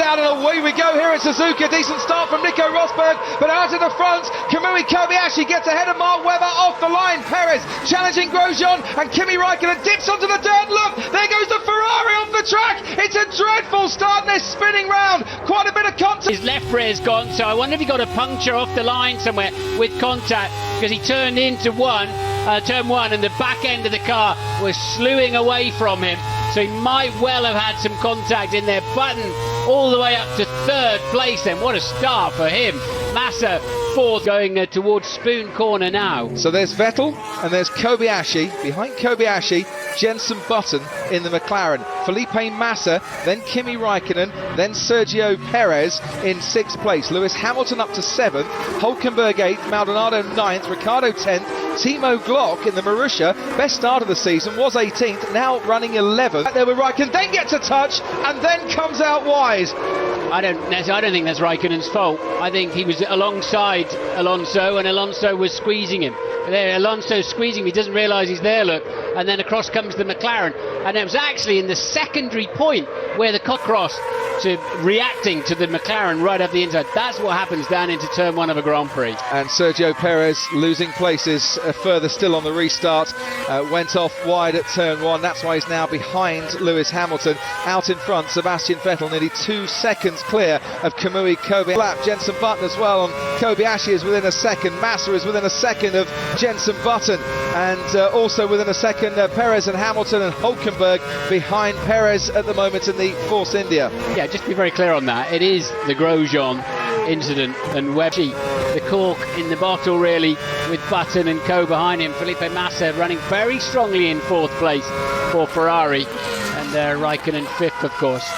out and away we go here at Suzuka. Decent start from Nico Rosberg, but out in the front, Kamui Kobayashi gets ahead of Mark Webber off the line. Perez challenging Grosjean, and Kimi Raikkonen dips onto the dirt. Look, there goes the Ferrari off the track. It's a dreadful start in this spinning round. Quite a bit of contact. His left rear's gone, so I wonder if he got a puncture off the line somewhere with contact, because he turned into turn one, and the back end of the car was slewing away from him. So he might well have had some contact in there. Button all the way up to third place then. What a start for him. Massa fourth, going towards Spoon Corner now. So there's Vettel and there's Kobayashi. Behind Kobayashi, Jenson Button in the McLaren. Felipe Massa, then Kimi Raikkonen, then Sergio Perez in sixth place. Lewis Hamilton up to seventh. Hülkenberg 8th, Maldonado 9th, Ricciardo 10th. Timo Glock in the Marussia, best start of the season, was 18th, now running 11th. There with Raikkonen, then gets a touch, and then comes out wide. I don't think that's Raikkonen's fault. I think he was alongside Alonso, and Alonso was squeezing him. There, Alonso's squeezing him, he doesn't realise he's there, look, and then across comes the McLaren, and it was actually in the secondary point where the cross to reacting to the McLaren right up the inside. That's what happens down into turn one of a Grand Prix. And Sergio Perez losing places further still on the restart, went off wide at turn one. That's why he's now behind Lewis Hamilton. Out in front, Sebastian Vettel nearly 2 seconds clear of Kamui Kobayashi. Jenson Button as well on Kobayashi is within a second. Massa is within a second of Jenson Button, and also within a second Perez and Hamilton, and Hülkenberg behind Perez at the moment in the Force India. Yeah, just to be very clear on that, it is the Grosjean incident, and Webber, the cork in the bottle really, with Button and Co behind him. Felipe Massa running very strongly in fourth place for Ferrari, and Raikkonen fifth, of course.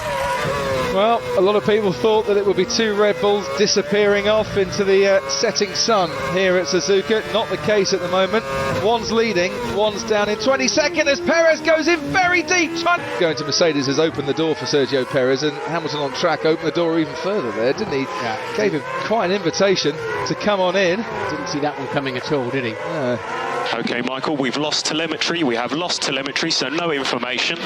Well, a lot of people thought that it would be 2 Red Bulls disappearing off into the setting sun here at Suzuka. Not the case at the moment. One's leading, one's down in 22nd as Perez goes in very deep. Going to Mercedes has opened the door for Sergio Perez, and Hamilton on track opened the door even further there, didn't he? Yeah. Gave him quite an invitation to come on in. Didn't see that one coming at all, did he? No. OK, Michael, we've lost telemetry. We have lost telemetry, so no information.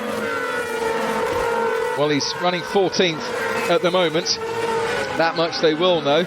Well, he's running 14th at the moment. That much they will know.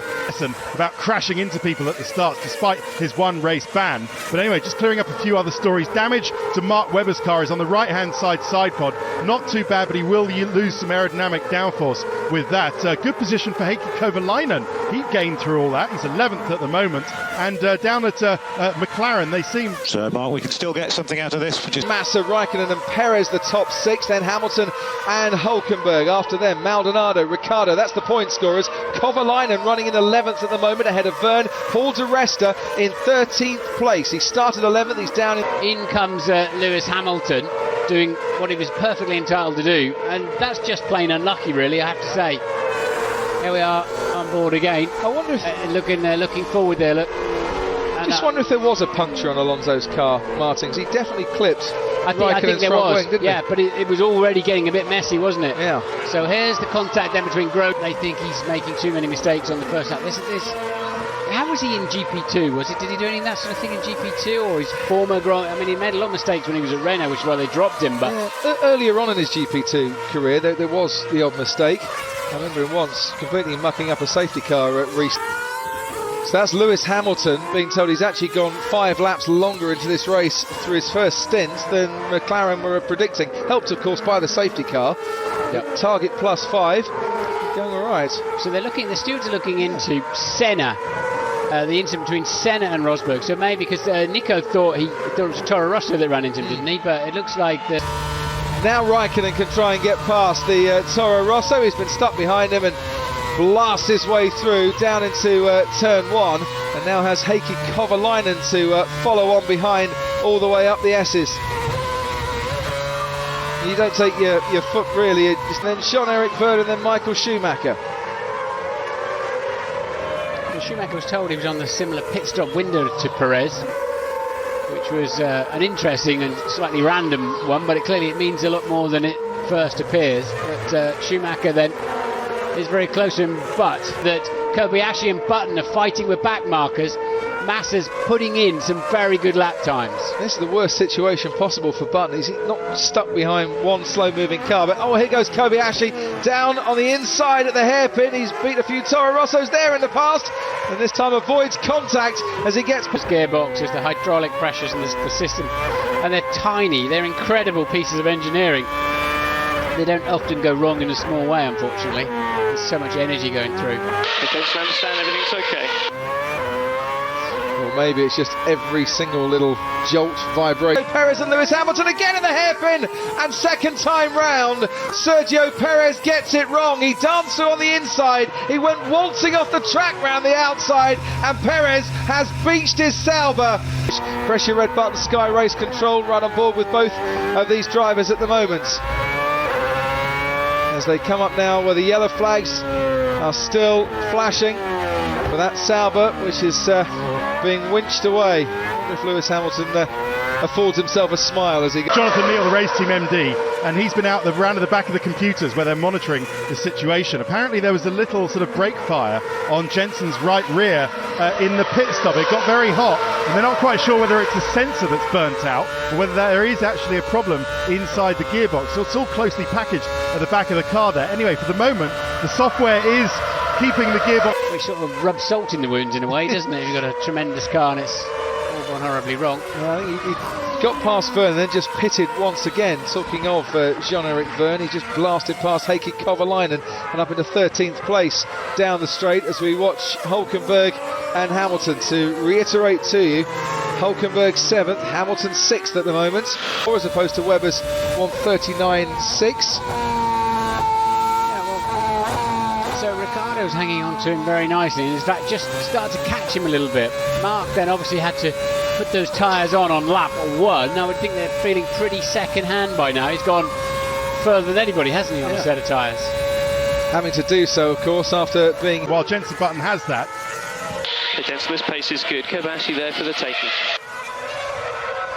About crashing into people at the start despite his one race ban. But anyway, just clearing up a few other stories. Damage to Mark Webber's car is on the right hand side pod. Not too bad, but he will lose some aerodynamic downforce with that. Good position for Heikki Kovalainen. He gained through all that. He's 11th at the moment. And down at McLaren, they seem... So, Mark, we can still get something out of this. Which is Massa, Raikkonen and Perez the top 6, then Hamilton and Hülkenberg. After them, Maldonado, Ricciardo, that's the point scorers. Kovalainen running in 11th at the moment ahead of Verne. Paul di Resta in 13th place. He started 11th, he's down in comes Lewis Hamilton doing what he was perfectly entitled to do, and that's just plain unlucky really, I have to say. Here we are on board again. I wonder if looking forward there, look. Just wonder if there was a puncture on Alonso's car, Martins. He definitely clipped I think there was. Wing, didn't yeah, he? But it was already getting a bit messy, wasn't it? Yeah. So here's the contact then between Grote. They think he's making too many mistakes on the first lap. This. How was he in GP2? Did he do any of that sort of thing in GP2, or his former I mean, he made a lot of mistakes when he was at Renault, which is why they dropped him. But earlier on in his GP2 career, there was the odd mistake. I remember him once completely mucking up a safety car at restart. So that's Lewis Hamilton being told he's actually gone 5 laps longer into this race through his first stint than McLaren were predicting. Helped, of course, by the safety car. Yep. Target +5. Going all right. So the stewards are looking into Senna. The incident between Senna and Rosberg. So maybe because Nico thought it was Toro Rosso that ran into him, didn't he? But it looks like now Raikkonen can try and get past the Toro Rosso. He's been stuck behind him and blasts his way through down into turn one, and now has Heikki Kovalainen to follow on behind all the way up the S's. You don't take your foot really. It's then Jean-Eric Vergne and then Michael Schumacher. Well, Schumacher was told he was on the similar pit stop window to Perez, which was an interesting and slightly random one, but it means a lot more than it first appears. But Schumacher then is very close to him, but that Kobayashi and Button are fighting with back markers. Massa's putting in some very good lap times. This is the worst situation possible for Button. He's not stuck behind one slow-moving car, but here goes Kobayashi down on the inside at the hairpin. He's beat a few Toro Rossos there in the past, and this time avoids contact as he gets... Gearboxes, the hydraulic pressures and the system, and they're tiny, they're incredible pieces of engineering. They don't often go wrong in a small way, unfortunately. There's so much energy going through. They don't understand everything's okay. Or maybe it's just every single little jolt vibrate. Perez and Lewis Hamilton again in the hairpin, and second time round Sergio Perez gets it wrong. He danced through on the inside, he went waltzing off the track round the outside, and Perez has beached his Sauber. Pressure red button, Sky Race Control right on board with both of these drivers at the moment. As they come up now where the yellow flags are still flashing for that Sauber, which is being winched away. I wonder if Lewis Hamilton affords himself a smile as he... Jonathan Neal, the race team MD, and he's been out round at the back of the computers where they're monitoring the situation. Apparently there was a little sort of brake fire on Jensen's right rear in the pit stop. It got very hot, and they're not quite sure whether it's a sensor that's burnt out or whether there is actually a problem inside the gearbox. So it's all closely packaged at the back of the car there. Anyway, for the moment, the software is keeping the gearbox... It sort of rubs salt in the wounds in a way, doesn't it? You've got a tremendous car and it's all gone horribly wrong. I think he got past Verne and then just pitted once again. Talking of Jean-Eric Verne, he just blasted past Heikki Kovalainen and up into 13th place down the straight as we watch Hülkenberg and Hamilton. To reiterate to you, Hülkenberg 7th, Hamilton 6th at the moment, or as opposed to Webber's 1:39.6. So Ricciardo's hanging on to him very nicely, and in fact just started to catch him a little bit. Mark then obviously had to put those tyres on lap 1. I would think they're feeling pretty second hand by now. He's gone further than anybody, hasn't he, on a set of tyres? Having to do so, of course, after being... While Jensen Button has that. The Jensen's pace is good. Kobayashi there for the taking.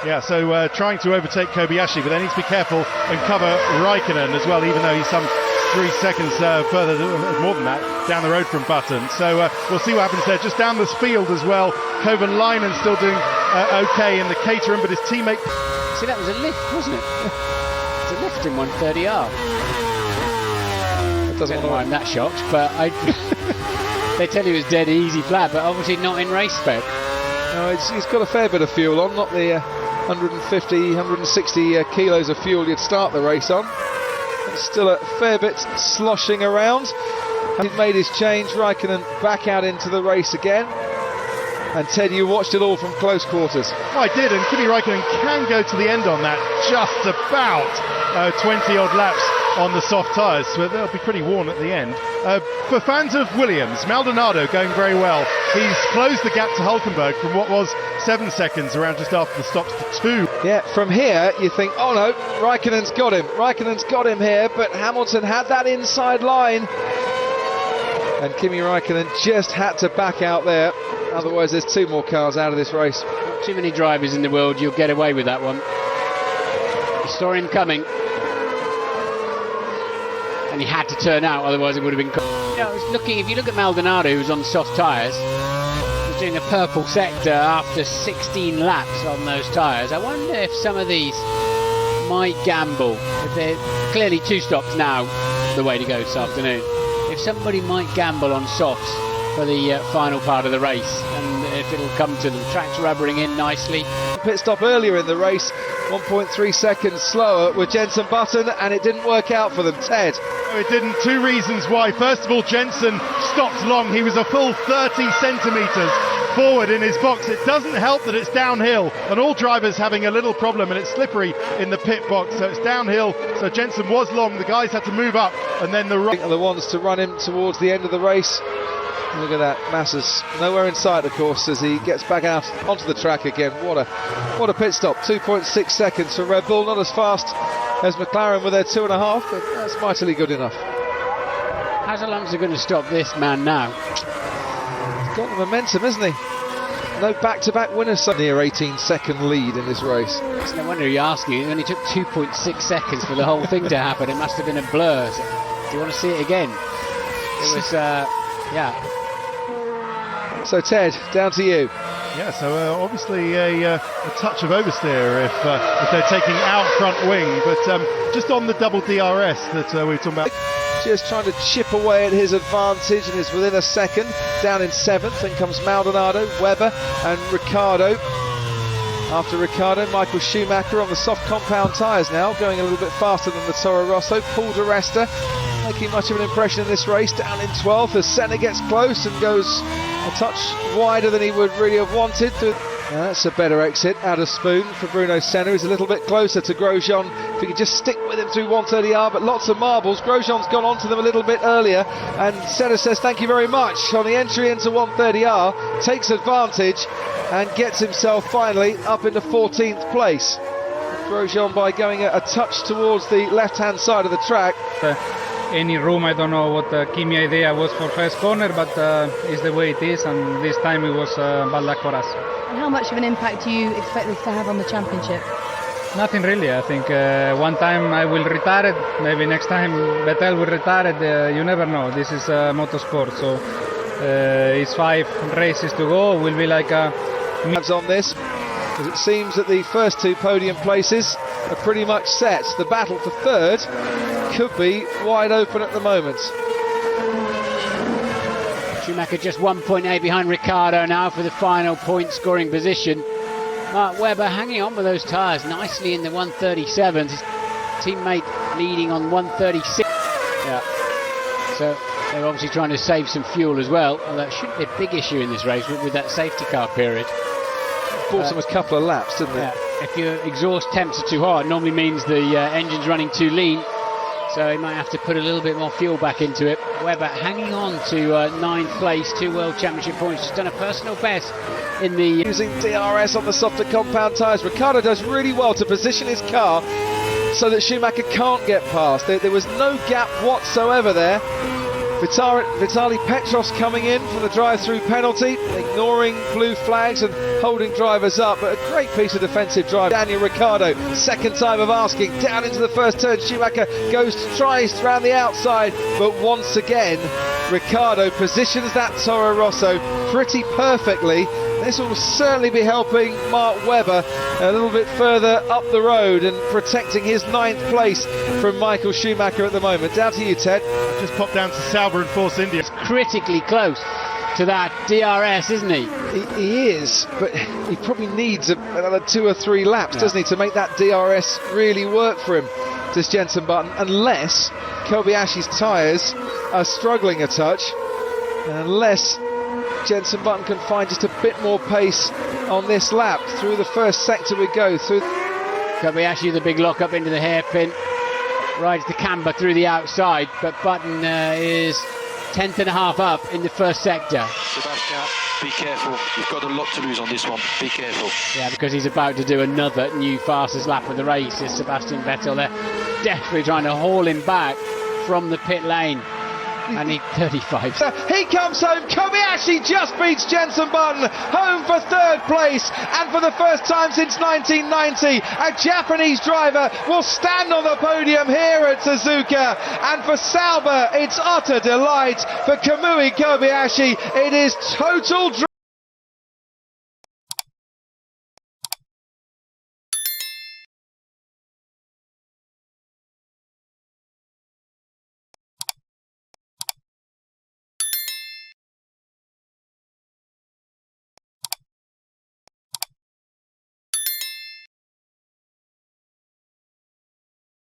Yeah, so trying to overtake Kobayashi, but they need to be careful and cover Raikkonen as well, even though he's some 3 seconds further, more than that, down the road from Button. So we'll see what happens there. Just down this field as well, Kovalainen still doing okay in the Caterham, but his teammate... See, that was a lift, wasn't it? It's a lift in 130R. It doesn't know I'm that shocked, but they tell you it's dead easy flat, but obviously not in race spec. No, he's got a fair bit of fuel on, not the 150, 160 kilos of fuel you'd start the race on. It's still a fair bit sloshing around. He's made his change, Raikkonen back out into the race again. And Ted, you watched it all from close quarters. Oh, I did, and Kimi Raikkonen can go to the end on that, just about 20-odd laps on the soft tyres, so they'll be pretty worn at the end. For fans of Williams, Maldonado going very well. He's closed the gap to Hülkenberg from what was 7 seconds around just after the stops to 2. Yeah, from here you think, oh no, Raikkonen's got him here, but Hamilton had that inside line. And Kimi Raikkonen just had to back out there, otherwise there's 2 more cars out of this race. Not too many drivers in the world, you'll get away with that one. You saw him coming. And he had to turn out, otherwise it would have been... I was looking, if you look at Maldonado, who's on soft tyres, he's doing a purple sector after 16 laps on those tyres. I wonder if some of these might gamble. If they're clearly 2 stops now, the way to go this afternoon. If somebody might gamble on softs for the final part of the race, and if it'll come to them. Track's rubbering in nicely. Pit stop earlier in the race, 1.3 seconds slower with Jensen Button, and it didn't work out for them. Ted? No, it didn't. 2 reasons why. First of all, Jensen stopped long. He was a full 30 centimetres forward in his box. It doesn't help that it's downhill, and all drivers having a little problem, and it's slippery in the pit box, so it's downhill. So Jensen was long. The guys had to move up, and then the right are the ones to run him towards the end of the race. Look at that, Massa's nowhere in sight, of course, as he gets back out onto the track again. What a pit stop. 2.6 seconds for Red Bull, not as fast as McLaren with their 2.5, but that's mightily good enough. How's Alonso going to stop this man now? He's got the momentum, isn't he? No back-to-back winners, so near 18-second lead in this race. It's no wonder you're asking. It only took 2.6 seconds for the whole thing to happen. It must have been a blur. So, do you want to see it again? It was, yeah. So Ted, down to you. Yeah, so obviously a touch of oversteer if they're taking out front wing, but just on the double DRS that we were talking about. Just trying to chip away at his advantage and is within a second. Down in 7th, then comes Maldonado, Webber and Ricciardo. After Ricciardo, Michael Schumacher on the soft compound tyres now, going a little bit faster than the Toro Rosso. Paul di Resta making much of an impression in this race, down in 12th as Senna gets close and goes a touch wider than he would really have wanted. That's a better exit out of Spoon for Bruno Senna. He's a little bit closer to Grosjean. If he could just stick with him through 130R, but lots of marbles. Grosjean's gone on to them a little bit earlier, and Senna says thank you very much on the entry into 130R, takes advantage and gets himself finally up into 14th place. Grosjean by going a touch towards the left-hand side of the track. Any room, I don't know what Kimi idea was for first corner, but it's the way it is, and this time it was bad luck for us. And how much of an impact do you expect this to have on the championship? Nothing really. I think one time I will retire it, maybe next time Vettel will retire it, you never know. This is motorsport, so it's 5 races to go. Will be like a... on this, because it seems that the first 2 podium places are pretty much set. The battle for 3rd could be wide open at the moment. Schumacher just 1.8 behind Ricciardo now for the final point scoring position. Mark Webber hanging on with those tyres nicely in the 137s. His teammate leading on 136. Yeah. So they're obviously trying to save some fuel as well. Well, that shouldn't be a big issue in this race with that safety car period. Bought them a couple of laps, didn't it? Yeah. If your exhaust temps are too hard, it normally means the engine's running too lean. So he might have to put a little bit more fuel back into it. Webber hanging on to 9th place, 2 World Championship points. Just done a personal best in the... Using DRS on the softer compound tyres. Ricciardo does really well to position his car so that Schumacher can't get past. There was no gap whatsoever there. Vitaly Petros coming in for the drive-through penalty, ignoring blue flags and holding drivers up, but a great piece of defensive drive. Daniel Ricciardo, second time of asking, down into the first turn. Schumacher tries round the outside, but once again Ricciardo positions that Toro Rosso pretty perfectly. This will certainly be helping Mark Webber a little bit further up the road and protecting his 9th place from Michael Schumacher at the moment. Down to you, Ted. Just popped down to Sauber and Force India. It's critically close to that DRS, isn't he? He is, but he probably needs another 2 or 3 laps, doesn't he, to make that DRS really work for him, this Jenson Button, unless Kobayashi's tyres are struggling a touch, and unless Jenson Button can find just a bit more pace on this lap. Through the first sector we go. Through Kobayashi, the big lock up into the hairpin, rides the camber through the outside, but Button is 10th and a half up in the first sector. Sebastian, be careful. You've got a lot to lose on this one. Be careful. Yeah, because he's about to do another new fastest lap of the race. Is Sebastian Vettel there, desperately trying to haul him back from the pit lane. And he 35. He comes home. Kobayashi just beats Jenson Button, home for 3rd place, and for the first time since 1990, a Japanese driver will stand on the podium here at Suzuka. And for Sauber, it's utter delight. For Kamui Kobayashi, it is total